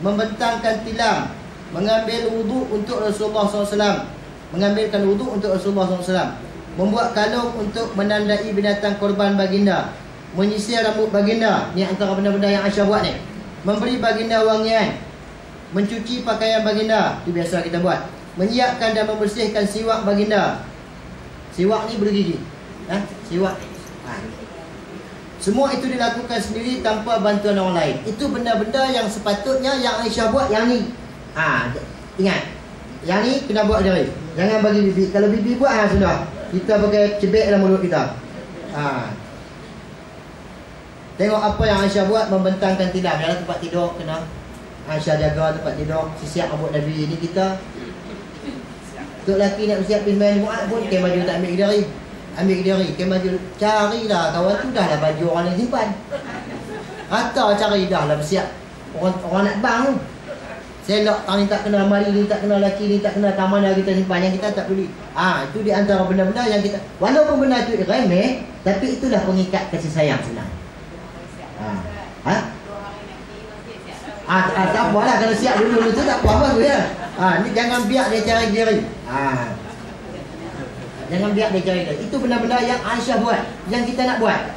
membentangkan tilam, mengambil wuduk untuk Rasulullah SAW, mengambilkan wuduk untuk Rasulullah SAW, membuat kalung untuk menandai binatang korban baginda, menyisir rambut baginda. Ni antara benda-benda yang Aisyah buat ni. Memberi baginda wangian, mencuci pakaian baginda, itu biasa kita buat. Menyiapkan dan membersihkan siwak baginda. Siwak ni bergigi, siwak. Semua itu dilakukan sendiri tanpa bantuan orang lain. Itu benda-benda yang sepatutnya yang Aisyah buat yang ni. Ingat, yang ni kena buat sendiri. Jangan bagi bibi. Kalau bibi buat sudah, kita pakai cebek dalam mulut kita. Tengok apa yang Aisyah buat, membentangkan tilam. Dalam tempat tidur kena Aisyah jaga tempat tidur, siap rambut Nabi. Ini kita untuk lelaki nak bersiap pergi main Jumaat pun pakai baju tak ambil kedari. Ambil kedari, pakai baju. Carilah kawan tu, dah lah baju orang yang simpan. Rata cari dah lah bersiap. Orang nak bang tu. Selok ni tak kena mari, ni tak kena lelaki, ni tak kena taman dah kita simpan. Yang kita tak peduli. Itu di antara benda-benda yang kita, walaupun benda tu remeh, tapi itulah pengikat kasih sayang sebenarnya. Tak apalah kalau siap dulu tu tak apa-apa tu ya. Ni jangan biar dia cari diri. Jangan biar dia cari diri. Itu benda-benda yang Aisyah buat, yang kita nak buat.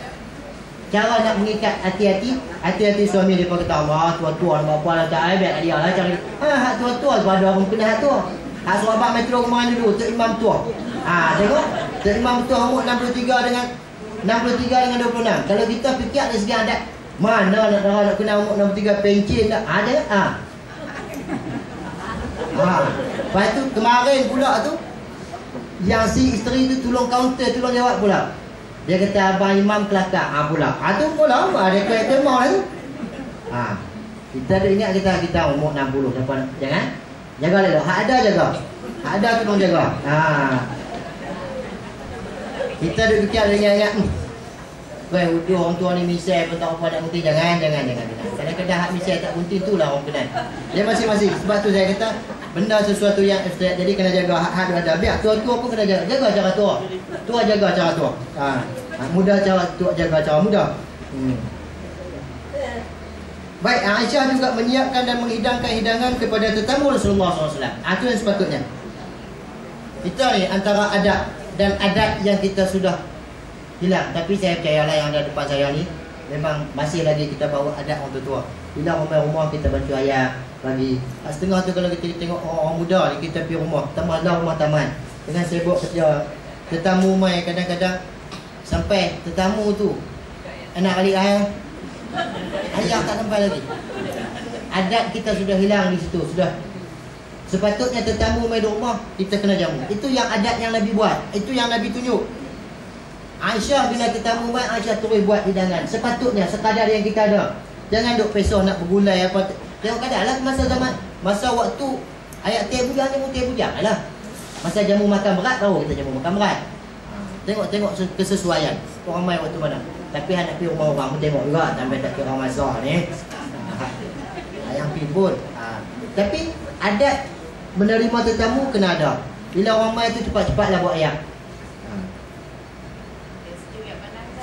Cara nak mengikat hati-hati. Hati-hati suami dia kata, tua-tua nak apa lah tak biar dia lah cari. Hak tua-tua tu ada orang kena hak tua. Hak sahabat mai turun rumah dulu, Tok Imam tua. Tengok, Tok Imam tua umur 63 dengan 26. Kalau kita fikir dari segi adat, mana nak kena umur 63 pencin tak? Ada tak? Lepas tu kemarin pula tu, yang si isteri tu tolong kaunter, tolong jawab pula. Dia kata abang imam kelakar pula. Tu pula ada karakter mau lah tu. Kita ada ingat kita umur 60 dapat. Jangan jaga dulu. Hak ada jaga. Hak ada tolong jaga. Kita ada fikir ada ingat. Udah orang tua ni misal pun tak apa nak bunting. Jangan. Kadang-kadang hak misal tak bunting tu lah orang kenal. Dia masing-masing. Sebab tu saya kata benda sesuatu yang abstrak, jadi kena jaga hak-hak ada. Biar tua-tua pun kena jaga. Jaga cara tua. Tua jaga cara tua. Muda cara tua jaga cara muda. Baik, Aisyah juga menyiapkan dan menghidangkan hidangan kepada tetamu Rasulullah SAW. Itu yang sepatutnya. Kita ni antara adat dan adat yang kita sudah hilang. Tapi saya percayalah yang ada depan saya ni memang masih lagi kita bawa adat orang tua. Bila rumah kita bantu ayah bagi. Setengah tu kalau kita tengok orang muda ni, kita pergi rumah, tambah lah rumah taman dengan sibuk kerja. Tetamu mai kadang-kadang sampai tetamu tu anak balik ayah tak sampai lagi. Adat kita sudah hilang di situ. Sudah sepatutnya tetamu mai di rumah kita kena jamu. Itu yang adat yang Nabi buat. Itu yang Nabi tunjuk. Aisyah bila tetamu mai, Aisyah terus buat hidangan. Sepatutnya sekadar yang kita ada. Jangan duk pesoh nak bergulai apa. Tengok kadang lah masa waktu ayat teh bujang lah. Masa jamu makan berat tahu kita jamu makan berat. Tengok kesesuaian. Orang mai waktu mana. Tapi anak pergi rumah orang pun tengok juga sampai tak kira masa ni. Yang pergi pun. Tapi adat menerima tetamu kena ada. Bila orang mai tu cepat-cepatlah buat ayam.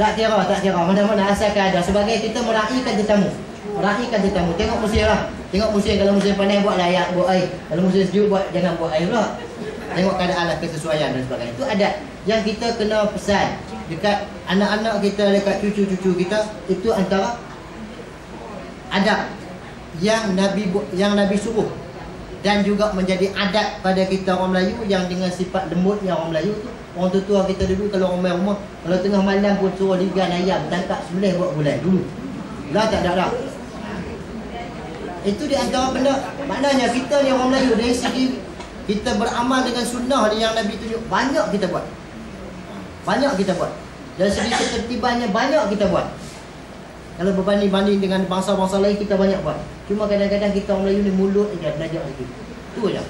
Tak kira mana-mana asalkan ada. Sebagai kita meraihkan tetamu. Tengok musim lah. Tengok musim, kalau musim panas buat layak, buat air. Kalau musim sejuk jangan buat air pula. Tengok keadaan lah, kesesuaian dan sebagainya. Itu adat yang kita kena pesan dekat anak-anak kita, dekat cucu-cucu kita. Itu antara adab yang Nabi suruh. Dan juga menjadi adat pada kita orang Melayu yang dengan sifat lembutnya orang Melayu tu. Orang tua kita dulu kalau orang main rumah, kalau tengah malam pun suruh ligan ayam, tangkap sembelih buat gulai dulu. Lah tak ada dah. Itu di antara benda. Maknanya kita ni orang Melayu dari segi kita beramal dengan sunnah yang Nabi tunjuk, banyak kita buat. Dari segi ketertibannya banyak kita buat. Kalau berbanding dengan bangsa-bangsa lain kita banyak buat. Cuma kadang-kadang kita orang Melayu ni mulut je terlajak sikit. Tu je.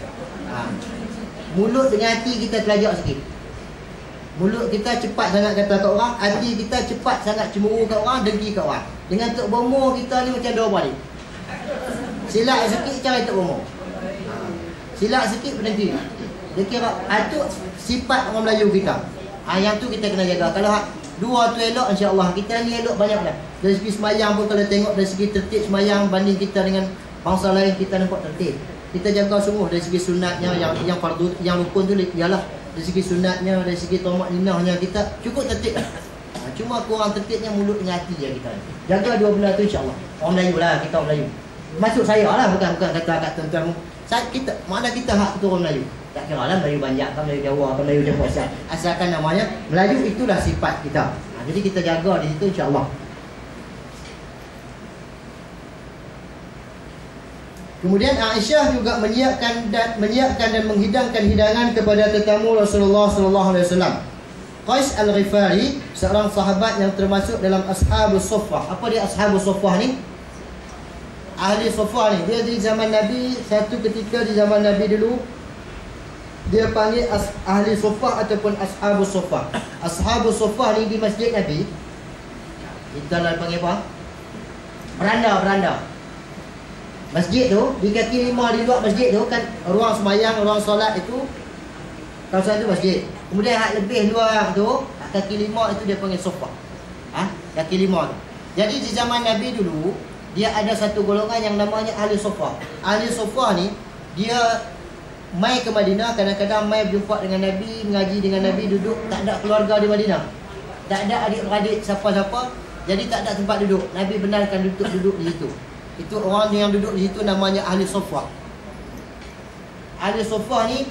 Mulut dengan hati kita terlajak sikit. Mulut kita cepat sangat kata kat orang, hati kita cepat sangat cemburu kat orang, dengki kat orang. Dengan Tok Bomo kita ni macam dua balik. Silap sikit cara Tok Bomo. Silap sikit berhenti. Dia kira itu sifat orang Melayu kita. Yang tu kita kena jaga. Kalau dua tu elok, insya-Allah kita ni elok banyak dah. Dari segi semayang pun kalau tengok dari segi tertib semayang banding kita dengan Bangsa lain kita nampak tertib. Kita jaga semua dari segi sunatnya, yang fardu, yang rukun tu ialah dari segi sunatnya, dari segi tamak-ninahnya kita cukup tertib. Cuma kurang tertibnya mulut dengan hati je kita. Jaga dua belah tu insya-Allah. Orang Melayu lah, kita orang Melayu. Maksud saya lah, bukan kata kat tuan-tuan. Kita mana kita hak kita orang Melayu. Tak kira lah Melayu Banjar ke Melayu Jawa ke Melayu Jawa Asia. Asalkan namanya Melayu, itulah sifat kita. Jadi kita jaga di situ insya-Allah. Kemudian Aisyah juga menyiapkan dan menghidangkan hidangan kepada tetamu Rasulullah sallallahu alaihi wasallam. Qais Al-Ghifari, seorang sahabat yang termasuk dalam Ashabus Suffah. Apa dia Ashabus Suffah ni? Ahli Suffah ni, dia di zaman Nabi, satu ketika di zaman Nabi dulu dia panggil Ahli Suffah ataupun Ashabus Suffah. Ashabus Suffah ni di masjid Nabi kita nak panggil apa? Beranda. Masjid tu, di kaki lima di luar masjid tu kan ruang sembahyang, ruang solat itu kawasan tu masjid. Kemudian hak lebih luar tu, kaki lima itu dia panggil sofa. Kaki lima tu. Jadi di zaman Nabi dulu, dia ada satu golongan yang namanya ahli sofa. Ahli sofa ni dia mai ke Madinah, kadang-kadang mai berjumpa dengan Nabi, mengaji dengan Nabi, duduk, tak ada keluarga di Madinah. Tak ada adik-beradik siapa-siapa, jadi tak ada tempat duduk. Nabi benarkan duduk di situ. Itu orang yang duduk di situ namanya ahli sofa. Ahli sofa ni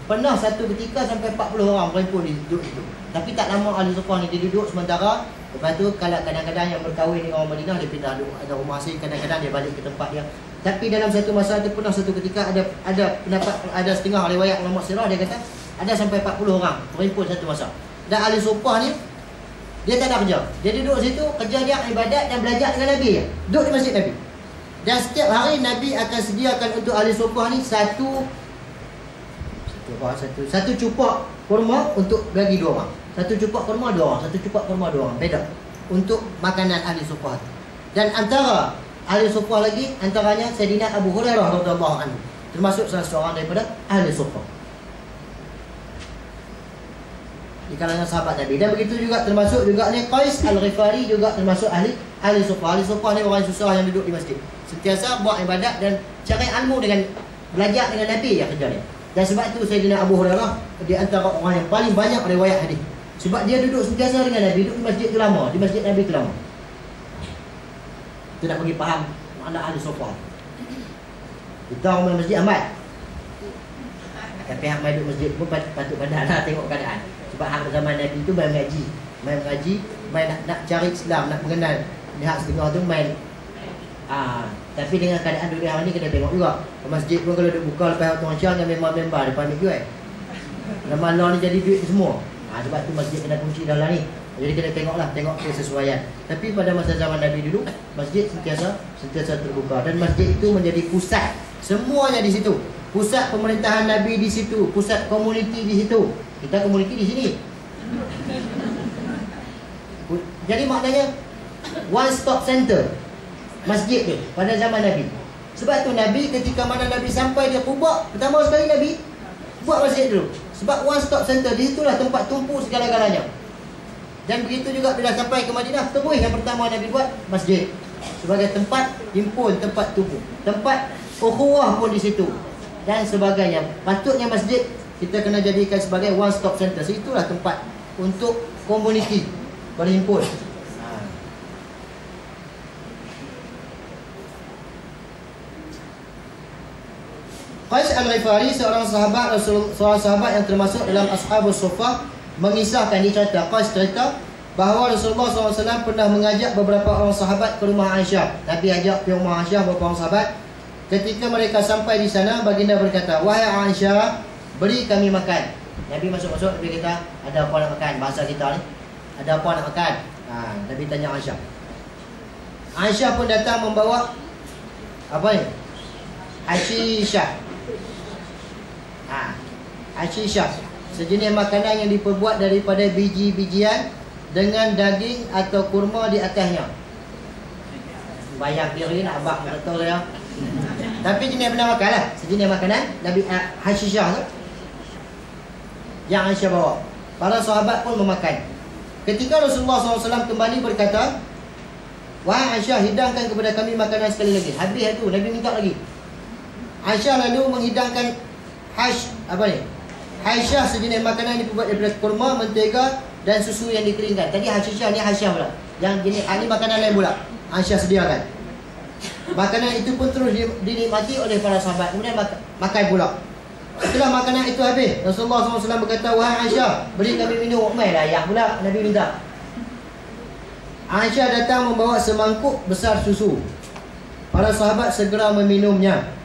pernah satu ketika sampai 40 orang berkumpul duduk itu. Tapi tak lama ahli sofa ni dia duduk sementara. Lepas tu kalau kadang-kadang yang berkahwin dengan orang Madinah dia pindah duduk ada rumah asing, kadang-kadang dia balik ke tempat dia. Tapi dalam satu masa tu pernah satu ketika ada pendapat, ada setengah riwayat ulama sirah dia kata ada sampai 40 orang berkumpul satu masa. Dan ahli sofa ni dia tak ada kerja. Dia duduk situ, kerja dia ibadat dan belajar dengan Nabi je. Duduk di masjid Nabi. Dan setiap hari Nabi akan sediakan untuk ahli sufah ni satu cupak kurma untuk bagi dua orang. Satu cupak kurma dua orang, satu cupak kurma dua orang. Beda untuk makanan ahli sufah. Dan antara ahli sufah lagi, antaranya Sayyidina Abu Hurairah radhiyallahu anhu, termasuk salah seorang daripada ahli sufah di kalangan sahabat Nabi. Dan begitu juga termasuk juga ni Qais Al-Ghifari juga termasuk ahli sufah. Ahli sufah ni orang susah yang duduk di masjid, sentiasa buat ibadat dan cari ilmu dengan belajar dengan Nabi ya kerja dia. Dan sebab itu Sayyidina Abu Hurairah di antara orang yang paling banyak riwayat hadis. Sebab dia duduk sentiasa dengan Nabi, duduk di masjid tu lama, di masjid Nabi tu lama. Kita nak bagi faham makna ahli sufah. Kita orang masjid amat. Tapi hang mai duduk masjid pun patut pandanglah tengok keadaan. Sebab hang zaman Nabi tu main mengaji, main nak cari Islam, nak mengenal. Lihat setengah tu main. Tapi dengan keadaan dunia hari ni kena tengok juga. Masjid pun kalau dia buka lepas tuan Syah dengan member-member depan ni jual. Lama-lama ni jadi duit semua. Sebab tu masjid kena kunci dalam ni. Jadi kena tengoklah, tengok kesesuaian. Tapi pada masa zaman Nabi dulu, masjid sentiasa terbuka dan masjid itu menjadi pusat semuanya di situ. Pusat pemerintahan Nabi di situ, pusat komuniti di situ. Kita komuniti di sini. Jadi maknanya one stop center masjid tu pada zaman Nabi. Sebab tu Nabi ketika mana Nabi sampai dia Quba, pertama sekali Nabi buat masjid dulu. Sebab one stop center, di situlah tempat tumpu segala-galanya. Dan begitu juga bila sampai ke Madinah, terus yang pertama Nabi buat masjid sebagai tempat himpun, tempat tumpu, tempat ukhuwah pun di situ dan sebagainya. Patutnya masjid kita kena jadikan sebagai one stop center. Situlah tempat untuk komuniti berhimpun. Qais Al-Ghifari, seorang sahabat yang termasuk dalam Ashabus Suffah, mengisahkan, dia cerita, Qais cerita bahawa Rasulullah SAW pernah mengajak beberapa orang sahabat ke rumah Aisyah. Nabi ajak ke rumah Aisyah beberapa orang sahabat. Ketika mereka sampai di sana, baginda berkata, "Wahai Aisyah, beri kami makan." Nabi masuk-masuk, Nabi kata, "Ada apa nak makan?" Bahasa kita ni, "Ada apa nak makan?" Nabi tanya Aisyah. Aisyah pun datang membawa apa ni? Ashishah. Ashishah, sejenis makanan yang diperbuat daripada biji-bijian dengan daging atau kurma di atasnya. Bayang diri nak abang betul ya. Tapi jenis benda makan lah, sejenis makanan Nabi Ashishah tu yang Aisyah bawa. Para sahabat pun memakan. Ketika Rasulullah SAW kembali berkata, Wahai Aisyah, hidangkan kepada kami makanan sekali lagi. Habis tu, Nabi minta lagi. Aisyah lalu menghidangkan Aisyah sejenis makanan dibuat daripada kurma, mentega dan susu yang dikeringkan. Tadi Aisyah ni Aisyah pula. Yang jenis ini makanan lain pula. Aisyah sediakan. Makanan itu pun terus dinikmati oleh para sahabat. Kemudian makan pula. Setelah makanan itu habis, Rasulullah SAW berkata, wahai Aisyah, beri kami minum. Mai layak pula Nabi minta. Aisyah datang membawa semangkuk besar susu. Para sahabat segera meminumnya.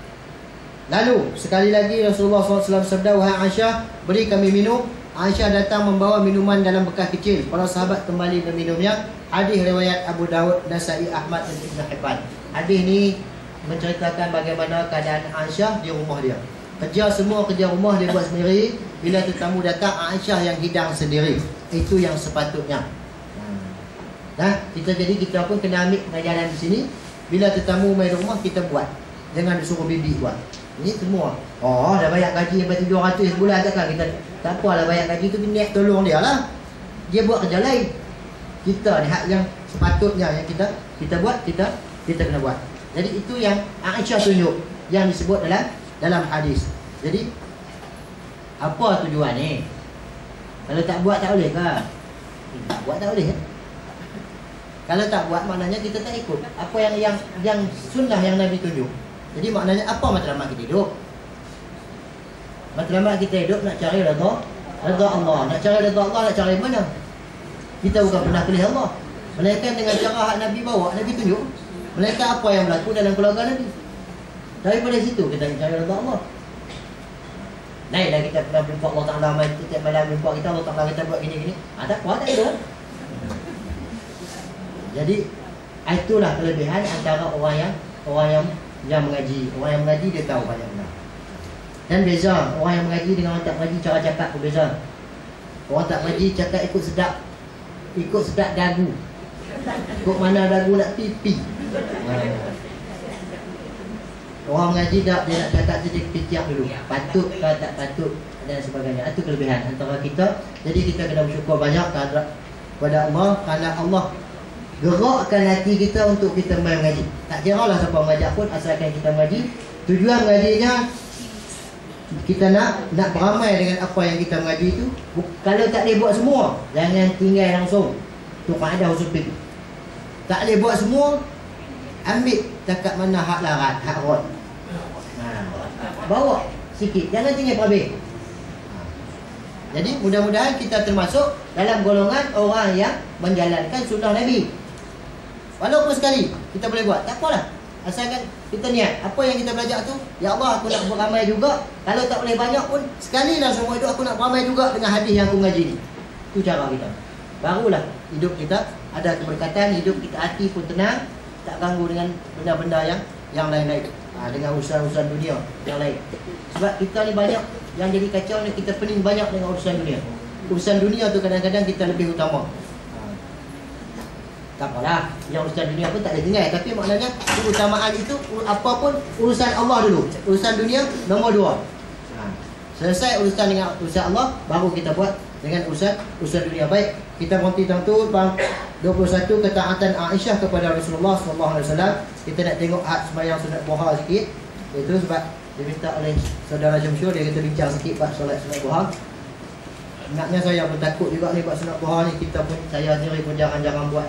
Lalu sekali lagi Rasulullah SAW bersabda, wahai Aisyah, beri kami minum. Aisyah datang membawa minuman dalam bekas kecil. Para sahabat kembali meminumnya. Hadis riwayat Abu Dawud, Nasa'i, Ahmad dan Ibn Hibban. Hadis ni menceritakan bagaimana keadaan Aisyah di rumah dia. Semua kerja rumah dia buat sendiri. Bila tetamu datang, Aisyah yang hidang sendiri. Itu yang sepatutnya. Kita pun kena ambil pengajaran di sini. Bila tetamu main rumah, kita buat. Jangan disuruh bibi buat. Ini semua. Oh, dah bayar gaji sampai 700 sebulan takkan kita. Tak apalah bayar gaji tu, niat tolong dia lah. Dia buat kerja lain. Kita ni hak yang sepatutnya yang kita buat, kita kena buat. Jadi itu yang Aisyah tunjuk, yang disebut dalam hadis. Jadi apa tujuan ni? Kalau tak buat tak boleh ke? Buat tak boleh. Kalau tak buat, maknanya kita tak ikut apa yang sunnah yang Nabi tunjuk. Jadi maknanya apa matlamat kita hidup? Matlamat kita hidup nak cari redha Allah. Nak cari redha Allah, nak cari mana? Kita bukan pernah pilih Allah. Melainkan dengan cara hak Nabi bawa, Nabi tunjuk. Melainkan apa yang berlaku dalam keluarga Nabi. Daripada situ kita cari redha Allah. Naiklah kita pernah jumpa Allah Ta'ala setiap malam jumpa kita, Allah Ta'ala kita buat gini-gini. Tak kuat tak ada. Jadi itulah kelebihan antara orang yang mengaji. Orang yang mengaji dia tahu banyak benda. Dan beza orang yang mengaji dengan orang tak mengaji, cara cakap pun beza. Orang tak mengaji cakap ikut sedap dagu. Ikut mana dagu nak pipi. Orang mengaji tak, dia nak cakap tu dia fikir dulu. Patut ke tak patut dan sebagainya. Itu kelebihan antara kita. Jadi kita kena bersyukur banyak kepada Allah, kerana Allah gerakkan hati kita untuk kita main mengaji. Tak kira lah siapa mengajak pun, asalkan kita mengaji. Tujuan mengajinya kita nak beramai dengan apa yang kita mengaji itu. Kalau tak boleh buat semua, jangan tinggal langsung. Itu kaedah usul fiqh. Tak boleh buat semua, ambil takat mana hak larat, hak rot. Bawa sikit, jangan tinggal habis. Jadi mudah-mudahan kita termasuk dalam golongan orang yang menjalankan sunnah Nabi. Walaupun sekali kita boleh buat, tak apalah. Asalkan kita niat, apa yang kita belajar tu, ya Allah aku nak beramai juga. Kalau tak boleh banyak pun, sekali lah semua hidup aku nak beramai juga dengan hadis yang aku mengaji ni. Itu cara kita. Barulah hidup kita ada keberkatan, hidup kita hati pun tenang, tak ganggu dengan benda-benda yang lain-lain. Dengan urusan-urusan dunia yang lain. Sebab kita ni banyak yang jadi kacau ni, kita pening banyak dengan urusan dunia. Urusan dunia tu kadang-kadang kita lebih utama. Tak apalah, yang urusan dunia pun tak ada tinggal. Tapi maknanya keutamaan itu, apapun urusan Allah dulu. Urusan dunia nombor 2. Selesai urusan dengan urusan Allah, baru kita buat dengan urusan dunia. Baik, kita berhenti tentu bang 21 ketaatan Aisyah kepada Rasulullah SAW. Kita nak tengok hak sembahyang sunat duha sikit. Itu sebab diminta oleh saudara Syamsul, dia kata bincang sikit bab solat sunat duha. Ingatnya saya pun takut juga ni bab sunat duha ni, kita pun, saya sendiri pun jarang-jarang buat.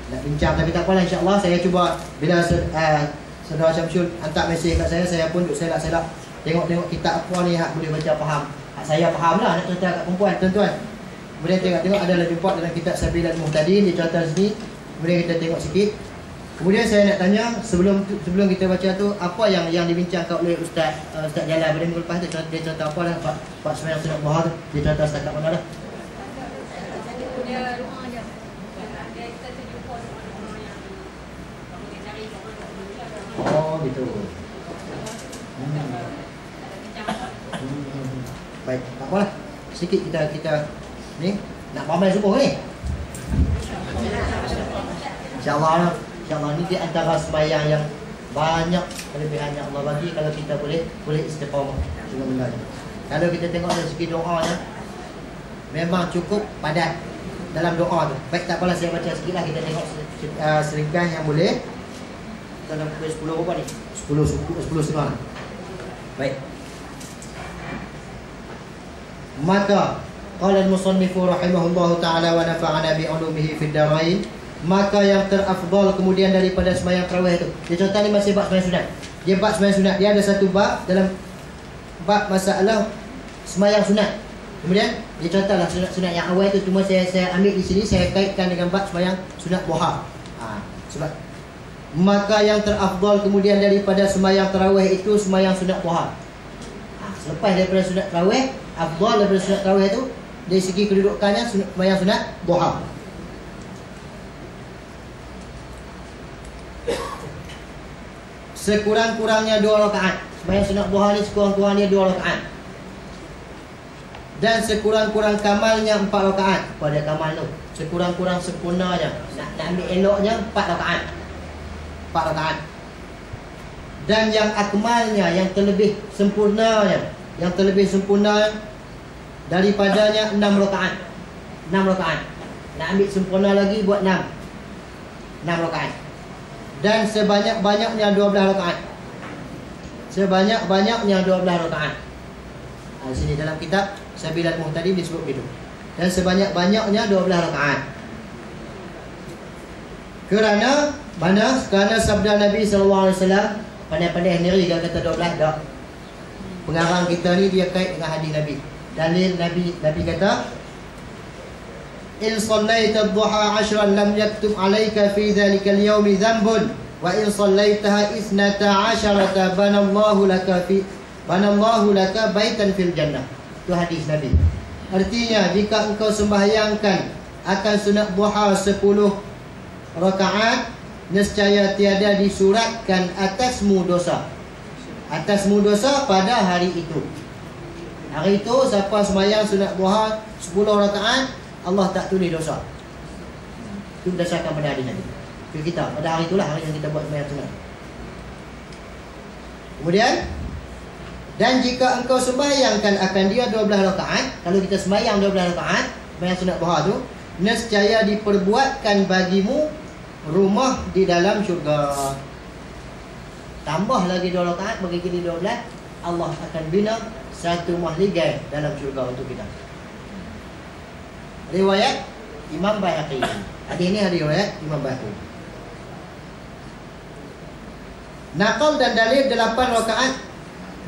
Nak bincang tapi tak apalah, insya-Allah saya cuba bila saudara Syamsul hantar mesej kat saya pun duk selak-selak tengok kitab apa ni hak boleh baca faham. Hak saya faham lah nak cerita kat perempuan tuan-tuan. Kemudian tengok ada lagi jumpa dalam kitab Sabilal Muhtadin, dia cerita sini. Kemudian kita tengok sikit. Kemudian saya nak tanya sebelum kita baca tu, apa yang dibincangkan oleh Ustaz Jalal pada minggu lepas tu, dia cerita apa lah Pak sembahyang sunat duha tu, dia cerita setakat mana dah? Oh gitu. Baik, tak apalah. Sikit kita ni nak ramai subuh ni. InsyaAllah ni di antara sembahyang yang banyak kelebihan yang Allah bagi kalau kita boleh istiqamah dengan benda ni. Kalau kita tengok dari segi doanya, memang cukup padat. dalam doa tu. Baik, tak apalah, saya baca sikit lah. Kita tengok seringkan yang boleh. Kita dah pukul 10 berapa ni? 10 setengah lah. Baik. Maka qala al-musannifu rahimahullahu ta'ala wa nafa'ana bi'ulumihi fid darain. Maka yang terafdal kemudian daripada sembahyang tarawih itu. Dia contoh ni masih bab sembahyang sunat. Dia bab sembahyang sunat. Dia ada satu bab dalam bab masalah sembahyang sunat. Kemudian dia contohlah sunat-sunat yang awal itu, cuma saya ambil di sini, saya kaitkan dengan bab sembahyang sunat duha. Sebab maka yang terafdal kemudian daripada sembahyang tarawih itu sembahyang sunat duha. Selepas daripada sunat tarawih, afdal daripada sunat tarawih itu dari segi kedudukannya sembahyang sunat duha. Sekurang-kurangnya 2 rakaat. Sembahyang sunat duha ni sekurang-kurangnya 2 rakaat. Dan sekurang-kurang kamalnya 4 rakaat. Pada kamal tu, sekurang-kurang sempurnanya, nak ambil eloknya 4 rakaat. 4 rakaat. Dan yang akmalnya, yang terlebih sempurnanya, yang terlebih sempurna daripadanya 6 rakaat. 6 rakaat. Nak ambil sempurna lagi, buat 6 rakaat. Dan sebanyak-banyaknya 12 rakaat. Sebanyak-banyaknya 12 rakaat. Di sini dalam kitab Sabilal Muhtadi disebut begitu. Dan sebanyak-banyaknya 12 rakaat. Kerana mana? Kerana sabda Nabi SAW, pandai-pandai sendiri dia kata 12 dah. Pengarang kita ni dia kait dengan hadis Nabi. Dalil Nabi kata, in sallaita ad-duha 10 lam yaktub alayka fi dhalika al-yawmi dhanbun wa in sallaitaha 12 banallahu laka baitan fil jannah. Itu hadis Nabi. Artinya jika engkau sembahyangkan akan sunat duha 10 rakaat, nescaya tiada disuratkan atasmu dosa. Atasmu dosa pada hari itu. Hari itu siapa sembahyang sunat duha 10 rakaat, Allah tak tulis dosa. Itu berdasarkan pada hadis Nabi. Itu kita pada hari itulah hari yang kita buat sembahyang sunat. Kemudian, dan jika engkau sembahyangkan akan dia 12 rakaat, kalau kita sembahyang 12 rakaat, sembahyang sunat duha tu, nescaya diperbuatkan bagimu rumah di dalam syurga. Tambah lagi 2 rakaat bagi kita 12, Allah akan bina satu mahligai dalam syurga untuk kita. Riwayat Imam Baihaqi. Hadis ini ada riwayat Imam Baihaqi. Naqal dan dalil 8 rakaat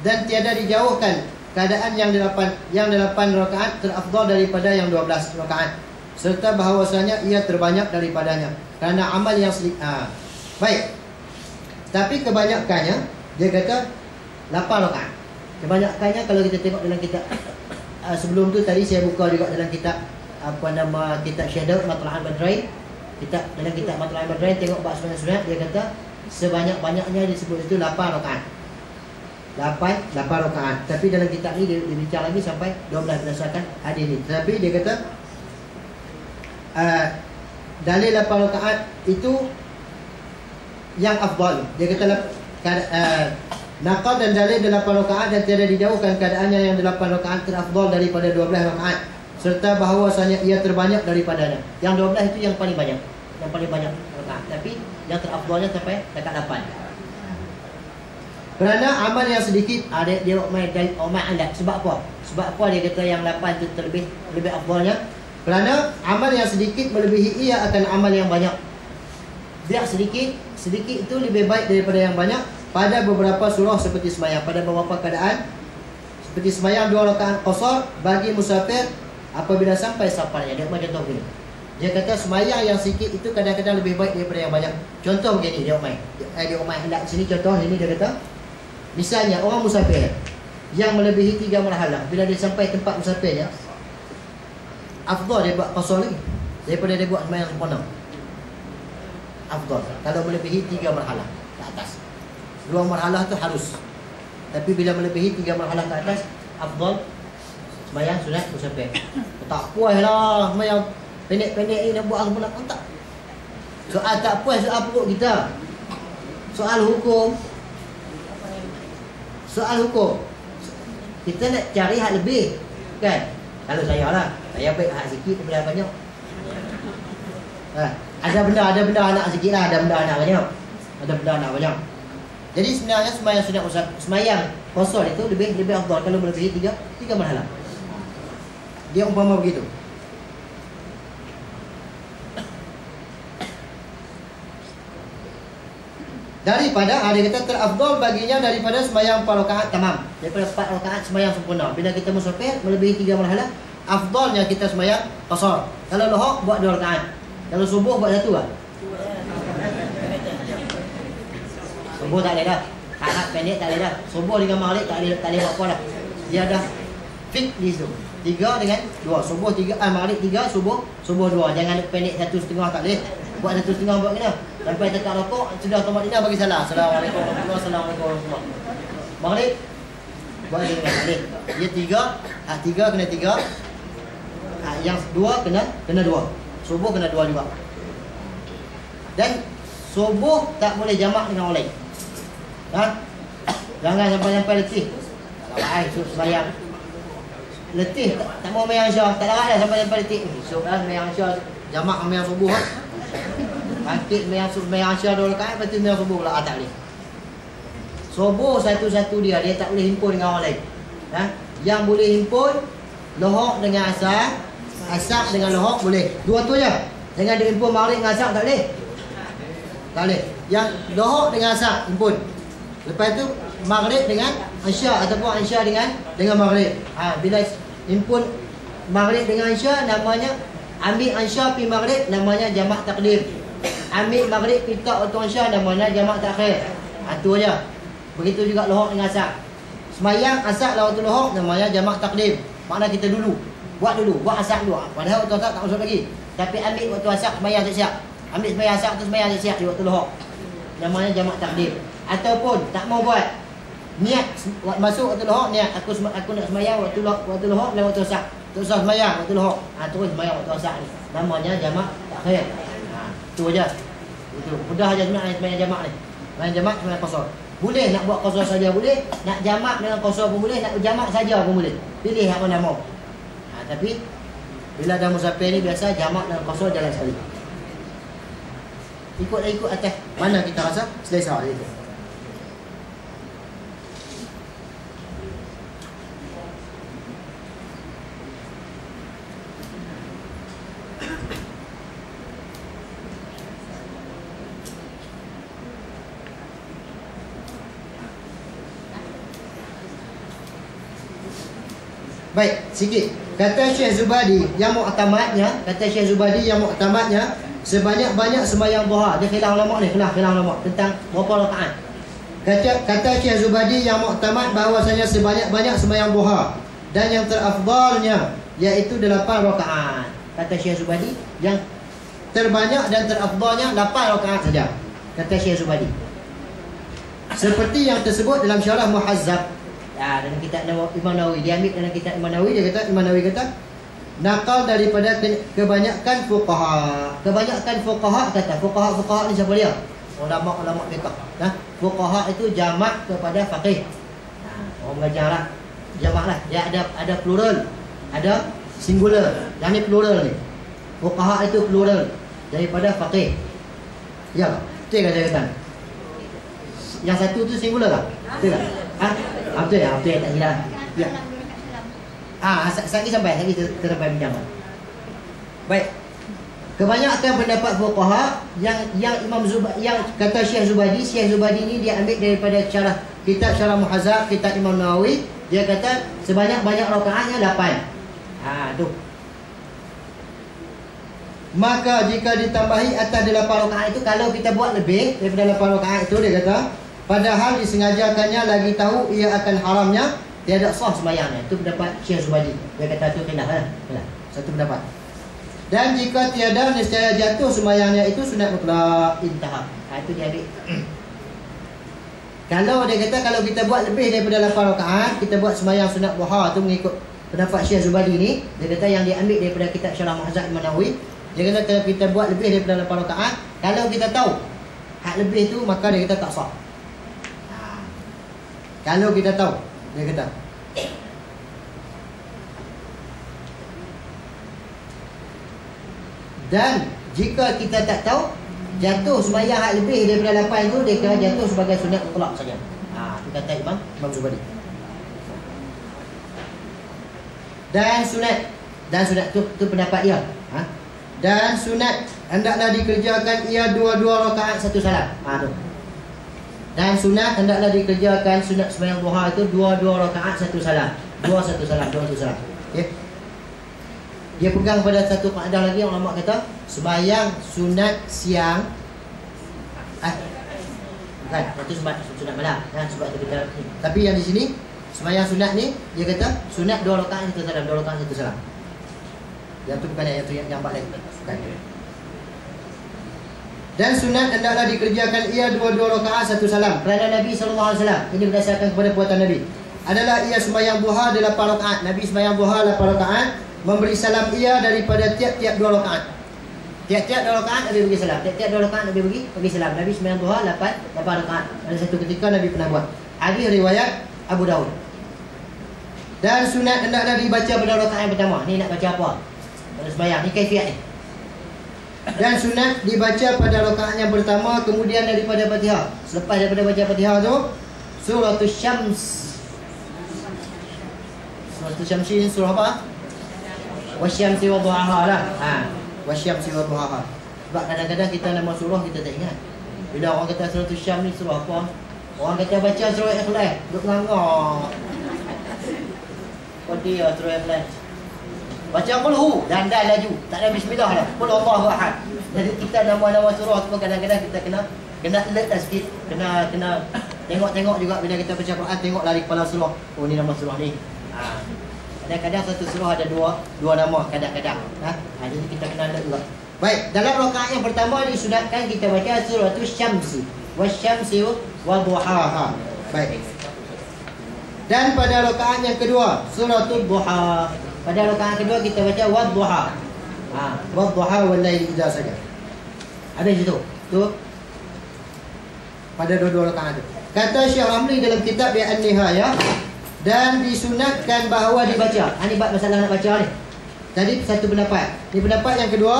dan tiada dijauhkan keadaan yang 8 rakaat terafdal daripada yang 12 rakaat, serta bahawasanya ia terbanyak daripadanya kerana amal yang sedikit. Baik. Tapi kebanyakannya dia kata 8 rakaat. Kebanyakannya kalau kita tengok dalam kitab sebelum tu tadi saya buka juga dalam kitab kitab Syahdaud Matla'al Badrain. Dalam kitab Matla'al Badrain tengok bab sembahyang sunat, dia kata sebanyak-banyaknya disebut itu 8 rakaat. 8 rakaat. Tapi dalam kitab ni dia bincang lagi sampai 12 berdasarkan hadis ni. Tapi dia kata dalil 8 rakaat itu yang afdal. Dia kata naqal dan dalil 8 rakaat dan tiada dijauhkan keadaannya yang 8 rakaat terafdal daripada 12 rakaat, serta bahawasanya ia terbanyak daripadanya. Yang 12 itu yang paling banyak. Yang paling banyak rakaat. Tapi yang terafdalnya sampai dekat 8. Kerana amal yang sedikit dia main alat. Sebab apa? Sebab apa dia kata yang 8 itu lebih afdalnya? Kerana amal yang sedikit melebihi ia akan amal yang banyak. Biar sedikit itu lebih baik daripada yang banyak pada beberapa surah seperti sembahyang. Pada beberapa keadaan seperti sembahyang 2 rakaat qasar bagi musafir apabila sampai safarnya. Dia contoh begini. Dia kata sembahyang yang sikit itu kadang-kadang lebih baik daripada yang banyak. Contoh begini dia main hendak sini contoh ini dia kata, misalnya orang musafir yang melebihi 3 marhalah, bila dia sampai tempat musafirnya, afdal dia buat qasar lagi daripada dia buat sembahyang sempurna. Afdal kalau melebihi 3 marhalah ke atas. 2 marhalah tu harus. Tapi bila melebihi 3 marhalah ke atas, afdal sembahyang sunat musafir. Tak puas lah sembahyang pendek-pendek ni nak buat apa nak tak. Soal tak puas soal pokok kita. Soal hukum. Kita nak cari hak lebih kan. Kalau saya lah, saya baik hak sikit daripada banyak. Ada benda anak sikit lah, ada benda anak banyak. Ada benda anak banyak. Jadi sebenarnya sembahyang sunat sembahyang qasar itu lebih afdal kalau melebihi 3 marhalah. Dia umpama begitu. Daripada dia kata terafdal baginya daripada sembahyang 4 rakaat tamam. Daripada 4 rakaat sembahyang sempurna. Bila kita musafir melebihi 3 marhalah, afdalnya kita sembahyang qasar. Kalau lohok buat 2 rakaat. Kalau subuh buat 1 lah. Subuh tak boleh dah. Hak pendek tak boleh dah. Subuh dengan maghrib tak boleh buat apa dah. Dia dah fix di situ. 3 dengan 2. Subuh 3, maghrib 3, subuh 2. Jangan pendek 1.5 tak boleh. Buat 1.5 buat kena. Sampai tekak rokok sudah Tuan Madinah bagi salah. Assalamualaikum warahmatullahi wabarakatuh. Maghrib buat dia dengan boleh. Dia 3, 3 kena 3. Yang 2 kena 2. Subuh kena 2 juga. Dan subuh tak boleh jamak dengan orang lain. Jangan sampai letih. Tak larat sembahyang. Letih tak mau sembahyang Isyak, tak larat dah sampai letih. Esok dah sembahyang Isyak jamak sembahyang subuh. Bangkit sembahyang Isyak 2 rakaat, lepas tu sembahyang subuh pula tak boleh. Subuh satu-satu dia tak boleh himpun dengan orang lain. Yang boleh himpun lohok dengan asar, asar dengan lohok boleh. 2 tu je. Jangan dihimpun maghrib dengan asar tak boleh. Tak boleh. Yang lohok dengan asar himpun. Lepas tu maghrib dengan isyak ataupun isyak dengan maghrib. Bila himpun maghrib dengan isyak namanya ambil isyak pi maghrib namanya jamak takdim. Ambil maghrib kita waktu isyak namanya jamak takhir. Tu aja. Begitu juga lohok dengan asar. Semayang asar lah waktu lohok namanya jamak takdim. Makna kita dulu buat asar dulu. Padahal waktu asar tak masuk lagi. Tapi ambil waktu asar semayang siap. Ambil semayang asar tu semayang siap di waktu lohok. Namanya jamak takdim. Ataupun tak mau buat niat masuk waktu lohok, niat aku nak semayang waktu lohok dan waktu asar. Tak usah semayang waktu lohok. Terus semayang waktu asar ni. Namanya jamak takhir. Tu aja. Itu mudah aja sebenarnya semayang jamak ni. Semayang jamak semayang qasar. Boleh nak buat qasar saja boleh, nak jamak dengan qasar pun boleh, nak jamak saja pun boleh. Pilih yang mana mau. Tapi bila dah musafir ni biasa jamak dan qasar jalan sekali. Ikut atas mana kita rasa selesa itu. Baik, sikit. Kata Syekh Zubadi yang muktamadnya, sebanyak-banyak sembahyang duha. Dia khilaf ulama ni, khilaf ulama tentang berapa rakaat. Kata Syekh Zubadi yang muktamad bahawasanya sebanyak-banyak sembahyang duha dan yang terafdalnya iaitu 8 rakaat. Kata Syekh Zubadi yang terbanyak dan terafdalnya 8 rakaat saja. Kata Syekh Zubadi. Seperti yang tersebut dalam syarah Muhazzab. Dalam kitab Imam Nawawi, dia ambil dalam kitab Imam Nawawi, Imam Nawawi kata nakal daripada kebanyakan fuqaha. Kebanyakan fuqaha kata, fuqaha ni siapa dia? Ulama fiqh. Fuqaha itu jamak kepada faqih. Orang mengajar lah. Jamak lah. Dia ada plural, ada singular. Yang ni plural ni. Fuqaha itu plural daripada faqih. Ya, betul ke saya kata? Yang satu tu singular tak? Betul tak? Betul ya, tak silap. Ya. Sekali sampai bincang. Baik. Kebanyakan pendapat fuqaha yang Imam Zubadi, yang kata Syekh Zubadi ni dia ambil daripada kitab Syarah Muhazzab, kitab Imam Nawawi. Dia kata sebanyak-banyak rakaatnya 8. Tu. Maka jika ditambahi atas 8 rakaat itu, kalau kita buat lebih daripada 8 rakaat itu, dia kata padahal disengajakannya lagi tahu ia akan haramnya, tiada sah sembahyangnya. Itu pendapat Syekh Zubadi. Dia kata tu khilaf lah. Satu pendapat. Dan jika tiada nescaya jatuh sembahyangnya itu sunat mutlak. Intahap. Itu dia ambil. Kalau dia kata kalau kita buat lebih daripada 8 rakaat, kita buat sembahyang sunat duha, tu mengikut pendapat Syekh Zubadi ni. Dia kata yang diambil daripada kitab Syarah Muhazzab Imam Nawawi. Dia kata kalau kita buat lebih daripada 8 rakaat, kalau kita tahu hak lebih tu, maka dia kata tak sah. Kalau kita tahu, dia kata. Dan Jika kita tak tahu, jatuh sembahyang hak lebih daripada 8 tu, dia kena jatuh sebagai sunat mutlak saja. Itu kata Imam Zubadi. Dan sunat tu pendapat dia. Dan sunat hendaklah dikerjakan ia 2 rakaat 1 salam. Tu. Dan sunat hendaklah dikerjakan sunat sembahyang duha itu 2 rakaat 1 salam. 2 1 salam, 2 1 salam. Okey. Dia pegang pada satu kaedah lagi, ulama kata sembahyang sunat siang bukan, itu sunat malam. Sebab itu kita tapi yang di sini sembahyang sunat ni dia kata sunat 2 rakaat 1 salam, 2 rakaat 1 salam. Yang tu bukan yang balik. Bukan. Dan sunat hendaklah dikerjakan ia 2 rakaat 1 salam. Kerana Nabi SAW, ini berdasarkan kepada perbuatan Nabi, adalah ia sembahyang duha 8 rakaat. Nabi sembahyang duha 8 rakaat, memberi salam ia daripada tiap-tiap 2 rakaat. Tiap-tiap 2 rakaat Nabi bagi salam. Tiap-tiap 2 rakaat Nabi bagi salam. Nabi sembahyang duha 8 rakaat. Ada satu ketika Nabi pernah buat. Hadis riwayat Abu Daud. Dan sunat hendaklah dibaca pada rakaat yang pertama. Ni nak baca apa? Pada sembahyang ni kaifiat ni. Dan sunat dibaca pada rakaat yang pertama, kemudian daripada Fatihah. Selepas daripada baca Fatihah tu, Suratul Syams. Suratul Syams ni surah apa? Wasyamsi wa duhaha lah. Wasyamsi wa duhaha. Sebab kadang-kadang kita nama surah kita tak ingat. Bila orang kata Suratul Syams ni surah apa? Orang kata baca surah Ikhlas, duk melanggar. Oh dia surah Ikhlas. Baca qulhu dan laju. Tak ada bismillah lah. Qul Allahu ahad. Jadi kita nama-nama surah tu kadang-kadang kita kena alert lah sikit. Kena tengok-tengok juga bila kita baca Quran, tengok lari kepala surah. Oh ni nama surah ni. Kadang-kadang satu surah ada dua nama kadang-kadang. Jadi kita kena alert juga. Baik, dalam rakaat yang pertama disunatkan kita baca suratul Syamsi. Wasyamsi wa duhaha. Baik. Dan pada rakaat yang kedua, suratul Duha. Pada rakaat kedua kita baca wadduha. Wadduha wal laili idza saja. Ada di situ. Tu. Pada dua-dua rakaat itu. Kata Syekh Ramli dalam kitab dia An-Nihayah, dan disunatkan bahawa dibaca. Ini bab masalah nak baca ni. Tadi satu pendapat. Ini pendapat yang kedua.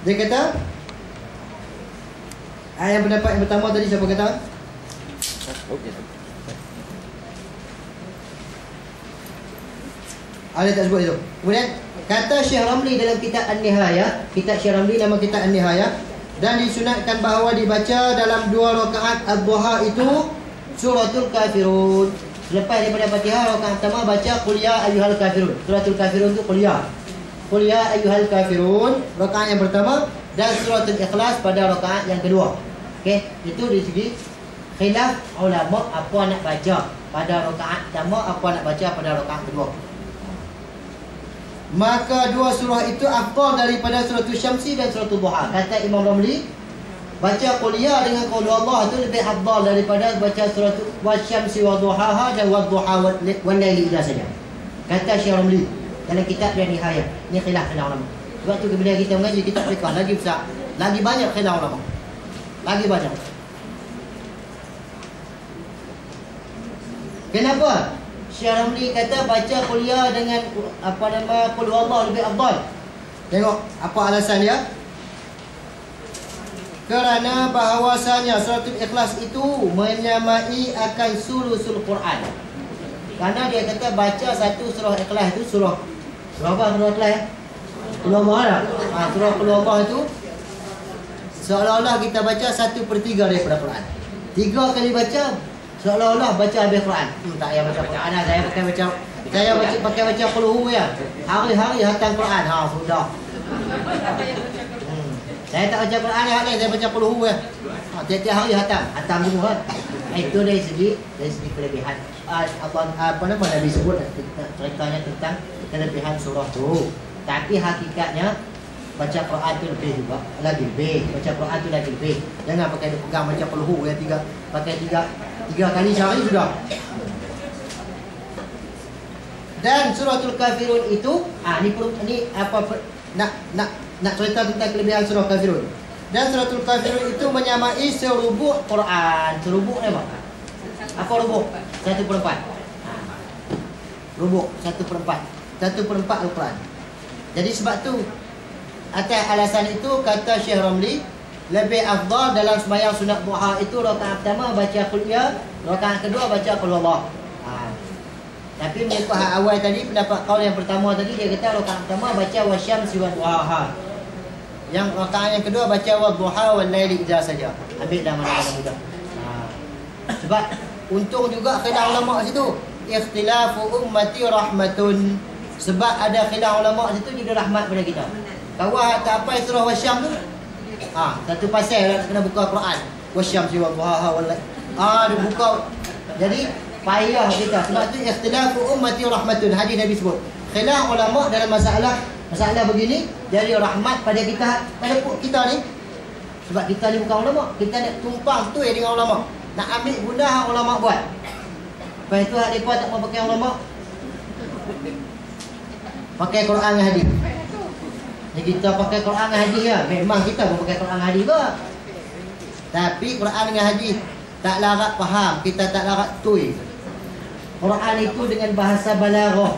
Dia kata yang pendapat yang pertama tadi siapa kata? Ada tak sebut itu. Kemudian kata Syekh Ramli dalam kitab An-Nihayah, kitab Syekh Ramli nama kitab An-Nihayah, dan disunatkan bahawa dibaca dalam 2 rakaat ad-duha itu suratul Kafirun. Selepas daripada Fatihah rakaat pertama baca qul ya ayyuhal kafirun. Suratul Kafirun tu qul ya. Qul ya ayyuhal kafirun rakaat yang pertama, dan suratul Ikhlas pada rakaat yang kedua. Okey, itu dari segi khilaf ulama apa nak baca pada rakaat pertama, apa nak baca pada rakaat kedua. Maka 2 surah itu afdal daripada suratul Syamsi dan suratul Duha. Kata Imam Ramli, baca qul ya dengan qaul Allah itu lebih afdal daripada baca suratul Wasyamsi wa duhaha dan wadduha wal laili idza saja. Kata Syekh Ramli dalam kitab dia Nihayah. Ini khilaf ulama. Sebab tu bila kita mengaji kitab fiqh lagi besar, lagi banyak khilaf ulama. Lagi banyak. Kenapa? Syekh Ramli kata baca qul ya dengan qul huwallahu lebih afdal. Tengok apa alasan dia? Kerana bahawasanya suratul Ikhlas itu menyamai akan sulusul Quran. Karena dia kata baca satu surah Ikhlas itu surah apa surah Ikhlas? Qul huwallahu ahad. Surah qul huwallahu itu seolah-olah kita baca 1/3 daripada Quran. 3 kali baca seolah-olah baca habis Quran. Tak payah baca Quran, saya pakai baca qul hu ya. Hari-hari hatam Quran. Sudah. Saya tak baca Quran hari, saya baca qul hu ya. Tiap-tiap hari hatam semua. Itu dari segi kelebihan. Apa nama Nabi sebut ceritanya tentang kelebihan surah tu. Tapi hakikatnya baca Quran tu lebih juga, lagi lebih. Baca Quran tu lagi lebih. Jangan pakai pegang baca qul hu ya, pakai tiga kali sehari sudah. Dan suratul Kafirun itu ni apa nak cerita tentang kelebihan surah Kafirun. Dan suratul Kafirun itu menyamai serubuk Quran. Serubuk ni apa? Apa rubuk? 1/4. Rubuk 1/4. 1/4 Al-Quran. Jadi sebab tu Atas alasan itu kata Syekh Ramli, lebih afdal dalam sembahyang sunat duha itu rakaat pertama baca qul ya, rakaat kedua baca qul huwallah. Tapi mengikut hak awal tadi, pendapat kaul yang pertama tadi, dia kata rakaat pertama baca wasyamsi wa duhaha. Yang rakaat yang kedua baca wadduha wal laili idza saja. Ambil dah mana-mana mudah. Sebab untung juga khilaf ulama situ. Ikhtilafu ummati rahmatun. Sebab ada khilaf ulama situ jadi rahmat pada kita. Kawan tak apa surah wasyam tu. Satu pasal kena buka Quran. Wasyamsi wa duhaha wal laili. Dia buka. Jadi payah kita. Sebab tu ikhtilafu ummati rahmatun. Hadis Nabi sebut. Khilaf ulama dalam masalah begini jadi rahmat pada kita ni. Sebab kita ni bukan ulama. Kita nak tumpang tu dengan ulama. Nak ambil guna hak ulama buat. Lepas tu hak mereka tak mau pakai ulama. Pakai Quran dan hadis. Ni kita pakai Quran dan hadis ya. Memang kita pun pakai Quran dan hadis juga. Tapi Quran dengan hadis tak larat faham. Kita tak larat tui. Quran itu dengan bahasa balaghah.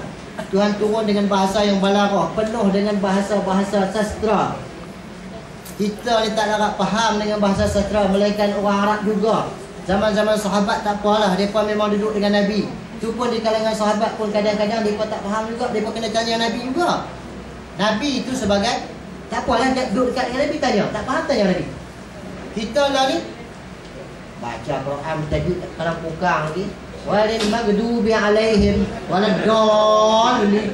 Tuhan turun dengan bahasa yang balaghah, penuh dengan bahasa-bahasa sastra. Kita ni tak larat faham dengan bahasa sastra, melainkan orang Arab juga. Zaman-zaman sahabat tak apalah, mereka memang duduk dengan Nabi. Itu pun di kalangan sahabat pun kadang-kadang mereka tak faham juga, mereka kena tanya Nabi juga. Nabi itu sebagai, tak apalah duduk dekat dengan Nabi, tanya. Tak faham, tanya Nabi. Kita lah ni baca Quran tajuk dalam pukang lagi. Walil maghdubi alaihim waladdallin.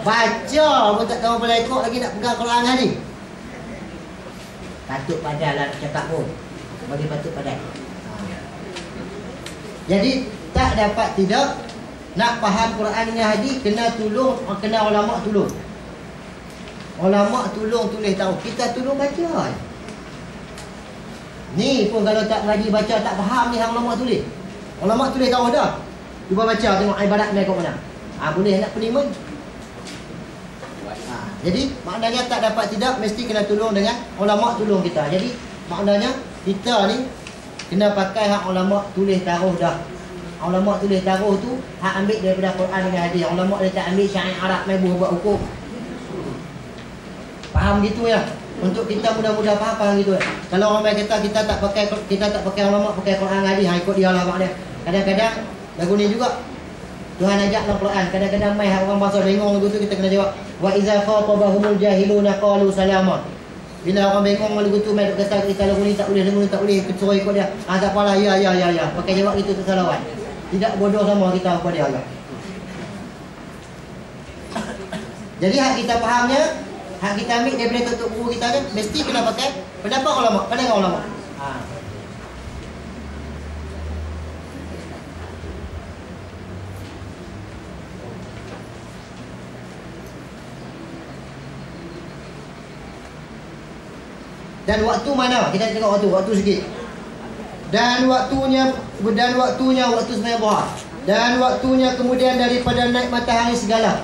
Baca pun tak tahu boleh ikut lagi nak pegang Quran ni. Patut padahlah nak cakap pun. Bagi patut padahal. Jadi tak dapat tidak nak faham Quran dengan hadis, kena tolong, kena ulama tolong. Ulama tolong tulis tahu, kita tolong baca. Ni pun kalau tak ngaji baca tak faham ni hang ulama tulis. Ulama tulis tahu dah. Cuba baca tengok ibarat mereka kat mana. Boleh nak pening pun. Jadi maknanya tak dapat tidak mesti kena tolong dengan ulama tolong kita. Jadi maknanya kita ni kena pakai hak ulama tulis taruh dah. Ulama tulis taruh tu hak ambil daripada Quran dengan hadis. Ulama dia tak ambil syair Arab mai buat hukum. Faham gitu ya? Untuk kita mudah-mudah faham gitu. Kalau orang kata kita tak pakai ulama, pakai Quran hadis, ikut dia lah mak dia. Kadang-kadang lagu ni juga Tuhan ajak dalam Quran, kadang-kadang mai orang bahasa bengong lagu tu kita kena jawab wa iza khatabahumul jahiluna qalu salama. Bila orang bengong lagu tu mai kata kita lagu ni tak boleh suruh ikut dia. Tak apalah, ya pakai jawab itu tak salah. Tidak bodoh sama kita kepada dia. Jadi hak kita fahamnya, hak kita ambil daripada tutup buku kita kan, mesti kena pakai pendapat ulama, pandangan ulama. Dan waktu mana? Kita tengok waktu sikit. Dan waktunya waktu sembahyang duha. Dan waktunya kemudian daripada naik matahari segala.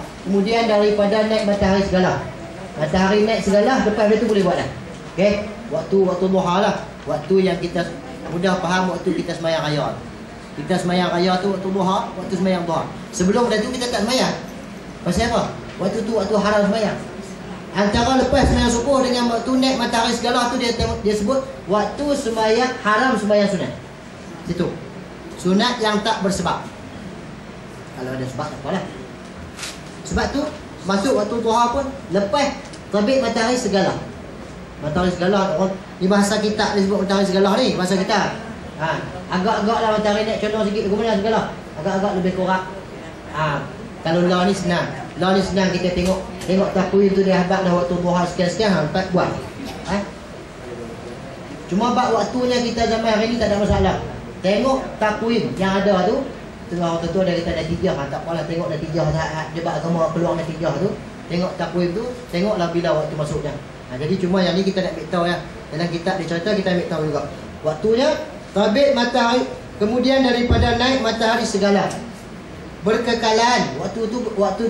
Matahari naik segala, lepas itu boleh buat dah. Okey, waktu duha lah. Waktu yang kita mudah faham, waktu kita sembahyang raya. Kita sembahyang raya tu waktu duha, waktu sembahyang duha. Sebelum dah tu kita tak sembahyang. Pasal apa? Waktu tu waktu haram sembahyang. Antara lepas sembahyang subuh dengan waktu naik matahari segala tu dia sebut waktu sembahyang haram, sembahyang sunat. Situ. Sunat yang tak bersebab. Kalau ada sebab tak apalah. Sebab tu masuk waktu duha pun lepas terbit matahari segala. Matahari segala ni bahasa kita disebut matahari segala ni, bahasa kita. Agak-agaklah matahari naik condong sikit ke mana segala. Agak-agak lebih kurang. Kalau lah ni senang. Lah ni senang kita tengok takwim tu dia habaq dah waktu duha sekian-sekian empat buat. Cuma bab waktunya kita zaman hari ni tak ada masalah. Tengok takwim yang ada tu. Orang tu ada kata natijah, tak apalah, tengok natijah dia bab agama keluar natijah tu. Tengok takwim tu, tengoklah bila waktu masuknya. Jadi cuma yang ni kita nak ambil tahu ya. Dalam kitab dia cerita kita ambil tahu juga. Waktunya terbit matahari, kemudian daripada naik matahari segala. Berkekalan, waktu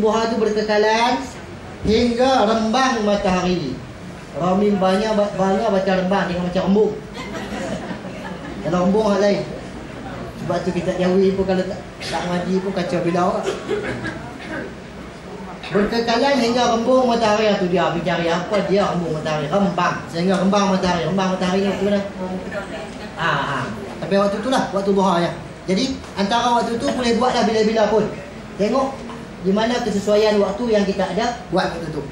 duha tu berkekalan hingga rembang matahari. Ramim banyak baca rembang dengan macam embung. Kalau embung hal lain. Sebab tu kita jawi pun kalau tak ngaji pun kacau bila orang. berkekalan hingga rembung matahari. Tu dia pergi cari apa dia rembung matahari, rembang sehingga rembang matahari ni waktu mana? Tapi waktu itulah waktu duha ya. Jadi antara waktu tu boleh buatlah bila-bila pun. Tengok di mana kesesuaian waktu yang kita ada buat waktu tu.